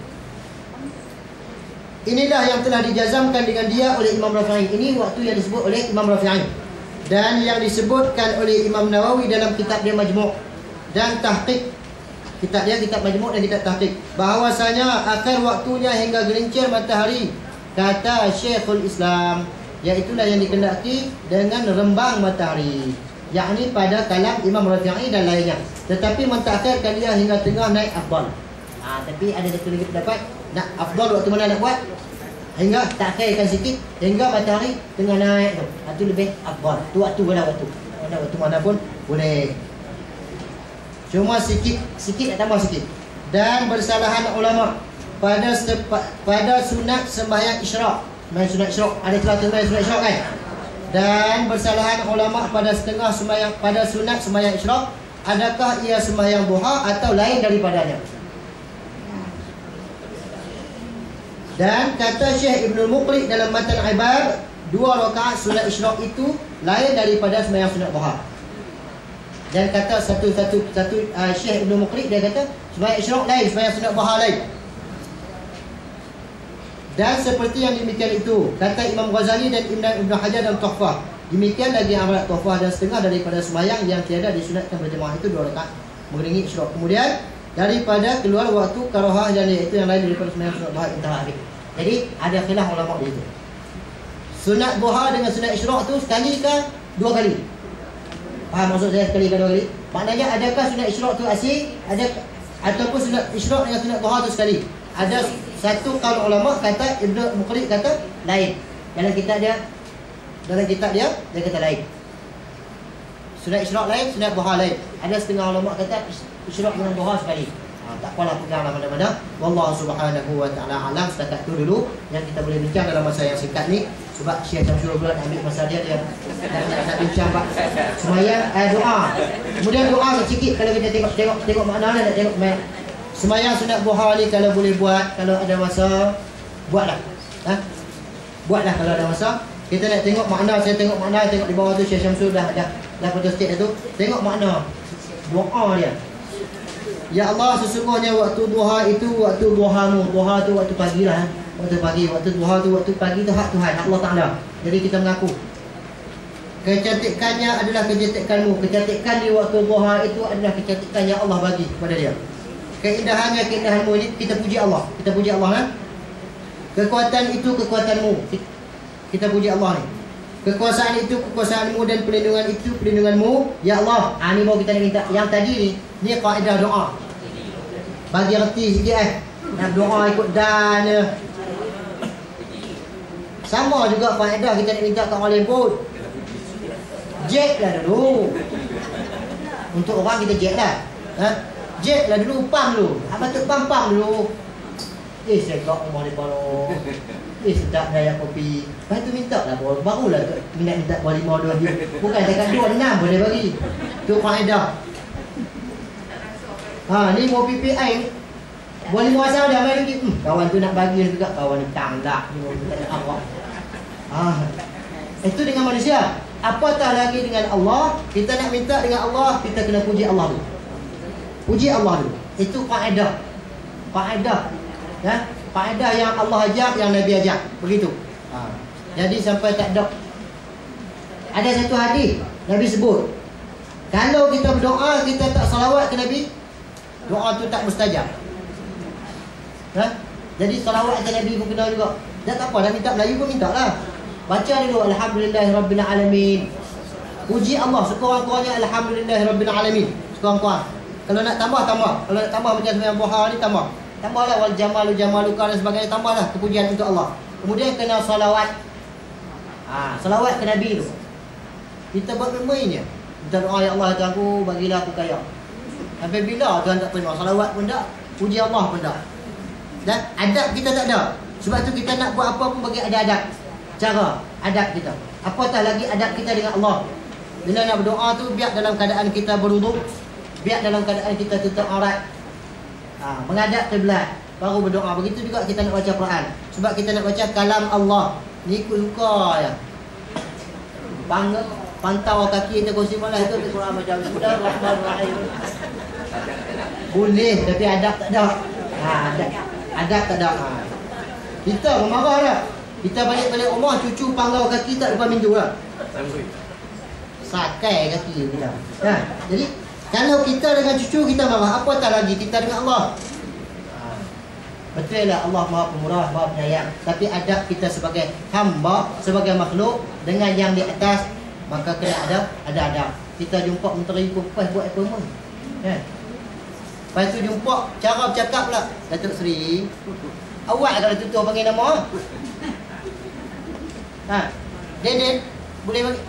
Inilah yang telah dijazamkan dengan dia oleh Imam Rafi'i. Ini waktu yang disebut oleh Imam Rafi'i dan yang disebutkan oleh Imam Nawawi dalam kitab dia Majmu' dan Tahqiq. Kitab dia kitab Majmu' dan kitab Tahqiq, bahawasanya akhir waktunya hingga gelincir matahari, kata Syekhul Islam, iaitulah yang dikendaki dengan rembang matahari, yakni pada kalam Imam Rafi'i dan lainnya. Tetapi mentakhirkan dia hingga tengah naik afdal. Tapi ada satu lagi pendapat, nak afdal waktu mana nak buat? Hingga takhirkan sikit hingga matahari tengah naik tu. Itu lebih afdal. Tu waktu mana pun boleh. Cuma sikit nak tambah sikit. Dan bersalahan ulama pada sunat sembahyang isyraq. Sembahyang sunat isyraq, ada celah sembahyang sunat isyraq kan? Dan bersalahan ulama pada setengah sembahyang, pada sunat sembahyang isyraq, adakah ia sembahyang duha atau lain daripadanya? Dan kata Syekh Ibnul Muqri dalam Matan Ibad, 2 rakaat sunat isyraq itu lain daripada sembahyang sunat duha. Dan kata satu Syekh Ibn Muqri, dia kata sembahyang isyraq lain, sembahyang sunat duha lain. Dan seperti yang demikian itu kata Imam Ghazali dan Ibn Hajar dalam Tuhfah. Demikian lagi amalan Tuhfah dan setengah daripada sembahyang yang tiada disunatkan berjemaah itu 2 rakaat mengiringi isyraq. Kemudian daripada keluar waktu karahah dan iaitu yang lain daripada sembahyang sunat duha intah akhir. Jadi ada khilaf ulama di situ. Sunat duha dengan sunat isyraq tu sekali ke 2 kali? Faham maksud saya sekali ke 2 kali? Maknanya adakah sunat isyraq tu asing, ada ataupun sunat isyraq dengan sunat duha tu sekali? Ada satu kaul ulama kata, Ibnu Muqri kata lain. Dalam kitab dia dia kata lain. Sunat isyraq lain, sunat duha lain. Ada setengah ulama kata isyraq dengan duha sekali. Tak apalah, peganglah mana-mana. Wallahu subhanahu wa ta'ala alam. Setakat tu dulu yang kita boleh bincang dalam masa yang singkat ni. Sebab Syekh Syamsul pula nak ambil masa dia nak bincang pak sembahyang doa. Kemudian doa sikit kalau kita tengok makna nak tengok sembahyang sunat duha ni kalau boleh buat, kalau ada masa buatlah. Buatlah kalau ada masa. Kita nak tengok makna, saya tengok makna, tengok di bawah tu Syekh Syamsul dah foto state tu. Tengok makna doa dia. Ya Allah, sesungguhnya waktu duha itu waktu duhamu. Duha tu waktu pagi lah. Waktu pagi, waktu duha tu waktu pagi tu hak Tuhan, Allah Ta'ala. Jadi kita mengaku kecantikannya adalah kecantikanmu. Kecantikan di waktu duha itu adalah kecantikan yang Allah bagi kepada dia. Keindahannya keindahanmu ini kita puji Allah. Kita puji Allah kan? Kekuatan itu kekuatanmu. Kita puji Allah ni. Kekuasaan itu kekuasaanmu dan perlindungan itu perlindunganmu. Ya Allah. Ni baru kita nak minta. Yang tadi ni kaedah doa. Bagi erti sikit nak doa ikut dan sama juga kaedah kita nak minta kat orang lain pun. Jack lah dulu. Untuk orang kita jack lah. Jack lah dulu, pam dulu. Patut pam dulu. Saya kat rumah mereka lo. Sedap dah kopi. Lepas tu minta lah barulah minta buah 5 dia. Bukan dekat 2, 6 boleh bagi. Tu kaedah. Ni mau PPI ni. Buah 5 asal dah main lagi. Kawan tu nak bagi juga, kawan ni tangdak. Ni mau minta nak awak. Itu dengan manusia. Apatah lagi dengan Allah. Kita nak minta dengan Allah, kita kena puji Allah dulu. Puji Allah dulu. Itu kaedah. Kaedah yang Allah ajar, yang Nabi ajar. Begitu. Jadi sampai tak ada. Ada satu hadis Nabi sebut, kalau kita berdoa kita tak salawat ke Nabi, doa tu tak mustajab. Jadi salawat ke Nabi pun kena juga. Dan tak apa, dah minta Melayu pun minta lah. Baca dulu Alhamdulillahirabbil alamin. Puji Allah sekurang-kurangnya Alhamdulillahirabbil alamin. Sekurang-kurang. Kalau nak tambah. Kalau nak tambah macam sembahyang duha ni tambah. Tambahlah wal jamaluka dan sebagainya, tambahlah kepujian untuk Allah. Kemudian kena salawat. Salawat ke Nabi tu. Kita buat bermainnya. Kita doa, ya Allah aku bagilah aku kaya. Sampai bila Tuhan tak terima? Salawat pun tak, puji Allah pun tak. Dan adab kita tak ada. Sebab tu kita nak buat apa pun bagi ada adab. Cara adab kita. Apatah lagi adab kita dengan Allah. Bila nak berdoa tu biar dalam keadaan kita berwuduk, biar dalam keadaan kita tutup aurat. Menghadap kiblat, baru berdoa. Begitu juga kita nak baca Quran. Sebab kita nak baca kalam Allah. Ni ikut suka je. Pantau kaki kita kursi malas tu Quran macam Bismillahirrahmanirrahim. Boleh, tapi adab tak ada. Adab tak ada. Kita marah dah. Kita balik-balik rumah, cucu pangau kaki tak depan pintu lah. Sakai kaki dia. Jadi kalau kita dengan cucu kita marah, apatah lagi kita dengan Allah. Betul lah, Allah Maha Pemurah, Maha Penyayang. Tapi adab kita sebagai hamba, sebagai makhluk dengan yang di atas, maka kena ada adab. Kita jumpa menteri kupas buat apa pun. Lepas tu jumpa cara bercakap pula. Datuk Seri, awak kalau tutup panggil nama. Den, boleh bagi.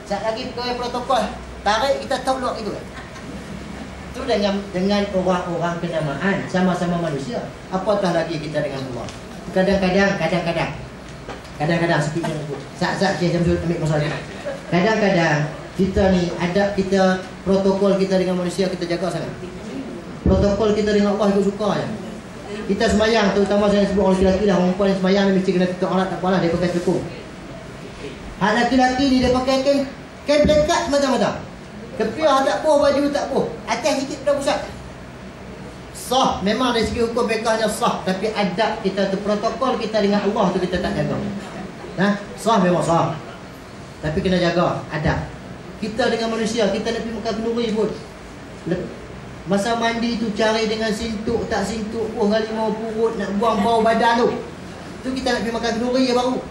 Sekejap lagi pegawai protokol tarik kita tahu luar itu. Itu dengan orang-orang kenamaan, sama-sama manusia. Apatah lagi kita dengan Allah. Kadang-kadang sikit je. Sat-sat Syekh Syamsul ambil masalah. Kadang-kadang kita ni adab kita, protokol kita dengan manusia kita jaga sangat. Protokol kita dengan Allah ikut suka je. Kita semayang, terutama saya sebut orang lelaki dah, orang perempuan yang semayang ni mesti kena tutup aurat, tak apalah dia pakai cukup. Hak lelaki ni dia pakai kain blanket semata-mata. Kepiah tak apa, baju tak apa. Atas sikit dah pusat. Sah, memang dari segi hukum fiqahnya sah, tapi adab kita tu, protokol kita dengan Allah tu kita tak jaga. Sah memang sah. Tapi kena jaga adab. Kita dengan manusia, kita nak pergi makan kenduri pun. Masa mandi tu cari dengan sintuk, tak sintuk pun kali mau purut, nak buang bau badan tu. Tu kita nak pergi makan kenduri je baru.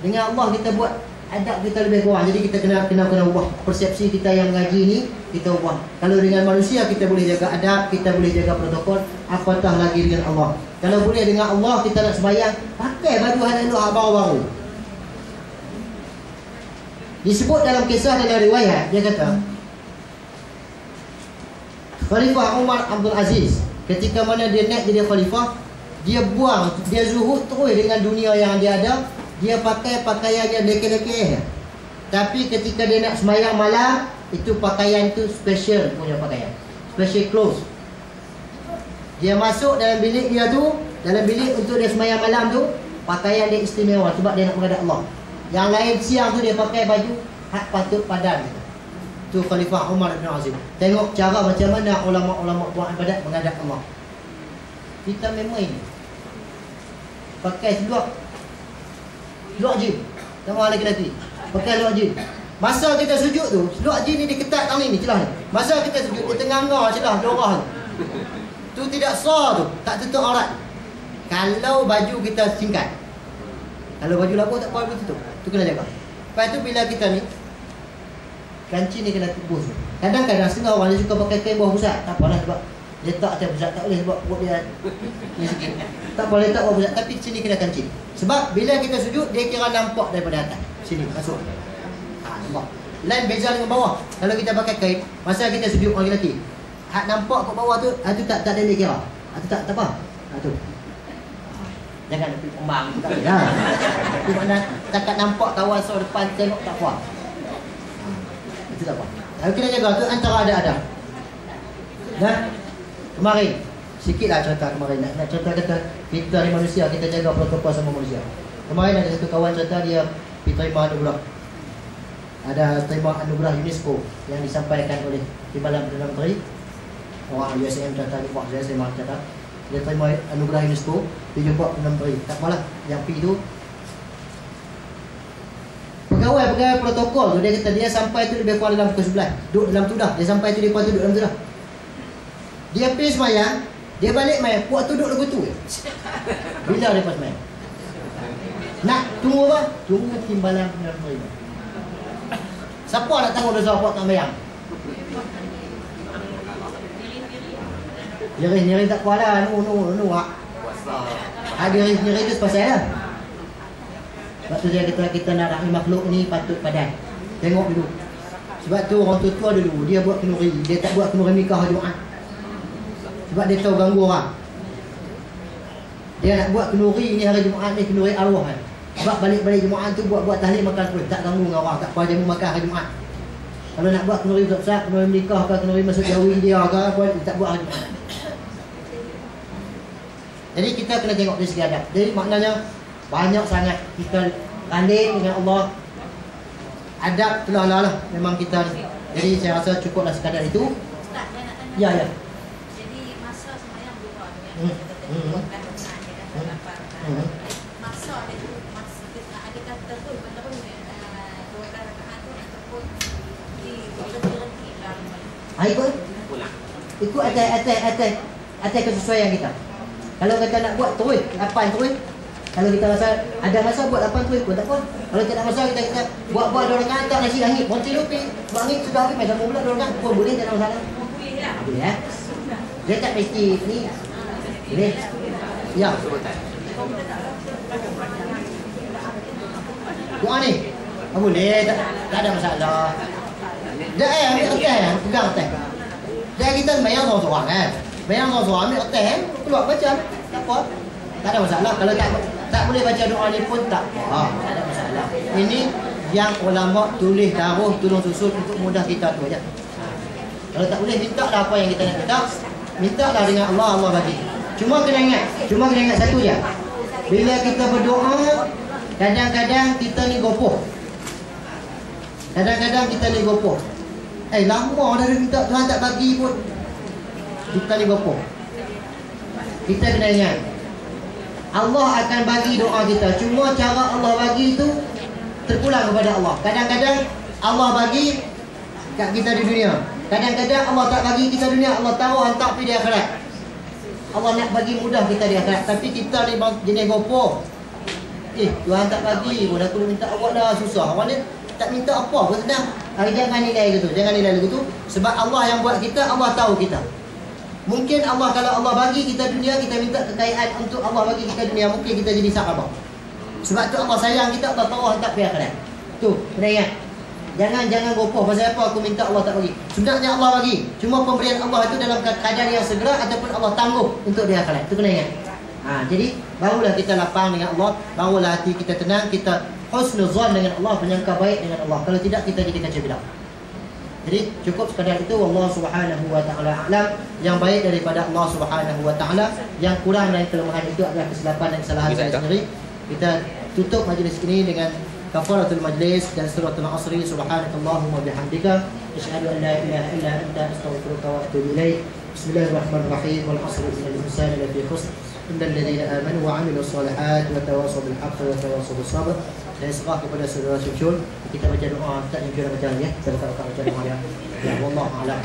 Dengan Allah kita buat adab kita lebih kurang. Jadi kita kena ubah persepsi kita yang mengaji ni, kita ubah. Kalau dengan manusia kita boleh jaga adab, kita boleh jaga protokol, apatah lagi dengan Allah. Kalau boleh dengan Allah kita nak sembahyang, pakai baju halal baru-baru. Disebut dalam kisah dalam riwayat, dia kata Khalifah Umar Abdul Aziz ketika mana dia naik jadi khalifah, dia zuhud terus dengan dunia yang dia ada. Dia pakai pakaian yang leke-leke. Tapi ketika dia nak sembahyang malam, itu pakaian tu special punya pakaian, special clothes. Dia masuk dalam bilik dia tu, dalam bilik untuk dia sembahyang malam tu, pakaian dia istimewa sebab dia nak menghadap Allah. Yang lain siang tu dia pakai baju hak patut padan. Tu Khalifah Umar bin Aziz. Tengok cara macam mana ulama-ulama buat ibadat menghadap Allah. Kita memang ini pakai seluar jin. Sama lelaki pakai seluar jin. Masa kita sujud tu, seluar jin ni dia ketat tangan ni celah ni. Masa kita sujud dia tengah-ngah celah dorah tu. Tu tidak sah tu, tak tutup aurat. Kalau baju kita singkat. Kalau baju lapar tak apa tutup. Tu kena jaga. Lepas tu bila kita ni kanci ni kena tebus. Kadang-kadang setengah orang dia suka pakai kain bawah pusat. Tak apalah sebab letak atas pusat, tak boleh sebab buat dia ni sikit. Tak boleh letak bawah pusat, tapi sini kena kanci. Sebab bila kita sujud dia kira nampak daripada atas. Sini masuk. Nampak. Lain beza dengan bawah. Kalau kita pakai kain, masa kita sujud orang lelaki, hak nampak kat bawah tu, tu tak ada dia kira. Tu tak apa. Tu. Jangan pergi kembang tak boleh lah. Itu makna takat nampak kawan seorang depan tengok tak apa. Itu tak apa. Kalau kita jaga tu antara ada. Kemarin sikitlah cerita kemarin nak cerita kata kita ni manusia, kita jaga protokol sama manusia. Kemarin ada satu kawan cerita dia terima anugerah. Ada terima anugerah UNESCO yang disampaikan oleh Timbalan Perdana Menteri. Orang USM cerita ni buat saya mahu cerita. Dia terima anugerah UNESCO, dia jumpa Perdana Menteri. Tak apalah, yang pergi tu pegawai protokol tu, dia kata dia sampai tu lebih kurang dalam pukul 11. Duduk dalam tu dah. Dia sampai tu dia kuat duduk dalam tu dah. Dia pergi semayang, dia balik main, puak tu duduk lagu tu. Bila dia pas main? Nak tunggu apa? Tunggu Timbalan Perdana Menteri. Siapa nak tanggung dosa puak tak semayang? Nyeri tak kuat lah. Nyeri tu sepasal lah. Sebab tu saya kata kita nak rahim makhluk ni patut padan. Tengok dulu. Sebab tu orang tua dulu dia buat kenduri. Dia tak buat kenduri nikah Jumaat. Sebab dia tahu ganggu orang. Dia nak buat kenduri ni hari Jumaat ni kenduri arwah kan. Sebab balik-balik Jumaat tu buat tahlil makan perut. Tak ganggu dengan orang. Tak apa jamu makan hari Jumaat. Kalau nak buat kenduri besar, kenduri menikah ke, kenduri masuk jauhi dia ke, apa, tak buat lagi. Jadi kita kena tengok dari segi adab. Jadi maknanya banyak sangat kita landing dengan Allah. Adab itulah lah memang kita ni. Jadi saya rasa cukuplah sekadar itu. Ustaz, saya nak tanya. Ya, ya. Jadi masa sembahyang duha yang kita buatkan masa itu adakah tertentu ataupun 2 rakaat tu ataupun berhenti dalam Ikut pulang. Ikut atas kesesuaian kita. Kalau kita nak buat terus 8 terus. Kalau kita rasa ada masa buat 8 terus pun tak apa. Kalau tak ada masa kita buat 2 rakaat tak nasi langit. Monti lupi. Langit sudah habis macam mula 2 rakaat pun boleh, tak ada masalah. boleh lah. Boleh ya. Dia tak mesti ni. Boleh. Ya. Doa ni. Boleh, tak ada masalah. Dah ambil hotel, pegang hotel. Dah kita bayar seorang kan. Bayar seorang ambil hotel, keluar baca. Tak apa. Tak ada masalah. Kalau tak boleh baca doa ni pun tak apa. Tak ada masalah. Ini yang ulama tulis taruh tolong susun untuk mudah kita tu aja. Kalau tak boleh minta lah apa yang kita nak minta. Minta lah dengan Allah, Allah bagi. Cuma kena ingat satu je. Bila kita berdoa, kadang-kadang kita ni gopoh. Kadang-kadang kita ni gopoh. Lama dah minta Tuhan tak bagi pun. Kita ni gopoh. Kita kena ingat Allah akan bagi doa kita. Cuma cara Allah bagi tu terpulang kepada Allah. Kadang-kadang Allah bagi kat kita di dunia. Kadang-kadang Allah tak bagi kita dunia. Allah tahu hantar pergi di akhirat. Allah nak bagi mudah kita di akhirat. Tapi kita ni jenis gopoh. Tuhan tak bagi pun aku minta awak dah susah. Awak ni tak minta apa pun senang. Jangan nilai gitu. Jangan nilai gitu. Sebab Allah yang buat kita, Allah tahu kita. Mungkin Allah kalau Allah bagi kita dunia, kita minta kekayaan untuk Allah bagi kita dunia, mungkin kita jadi sahabat. Sebab tu Allah sayang kita, Allah tahu hantar pergi akhirat. Tu, kena ingat. Jangan gopoh pasal apa aku minta Allah tak bagi. Sebenarnya Allah bagi. Cuma pemberian Allah itu dalam keadaan yang segera ataupun Allah tangguh untuk di akhirat. Tu kena ingat. Jadi barulah kita lapang dengan Allah, barulah hati kita tenang, kita husnuzan dengan Allah, menyangka baik dengan Allah. Kalau tidak kita jadi kacau bilang. Jadi cukup sekadar itu. Allah Subhanahu wa taala a'lam. Yang baik daripada Allah Subhanahu wa taala, yang kurang dan kelemahan itu adalah kesilapan dan kesalahan saya sendiri. Kita tutup majlis ini dengan kafaratul majlis dan suratul asri. Subhanakallahumma bihamdika asyhadu an la ilaha illa anta astaghfiruka wa atubu ilaik. Bismillahirrahmanirrahim. Wal 'asri innal insana lafi khusr innal ladzina amanu wa 'amilus solihat wa tawassaw bil haqqi wa tawassaw bis sabr. Saya serah kepada saudara Syamsul. Kita baca doa, tak jumpa baca ya. Kita baca doa ya. Ya, wallahu a'lam.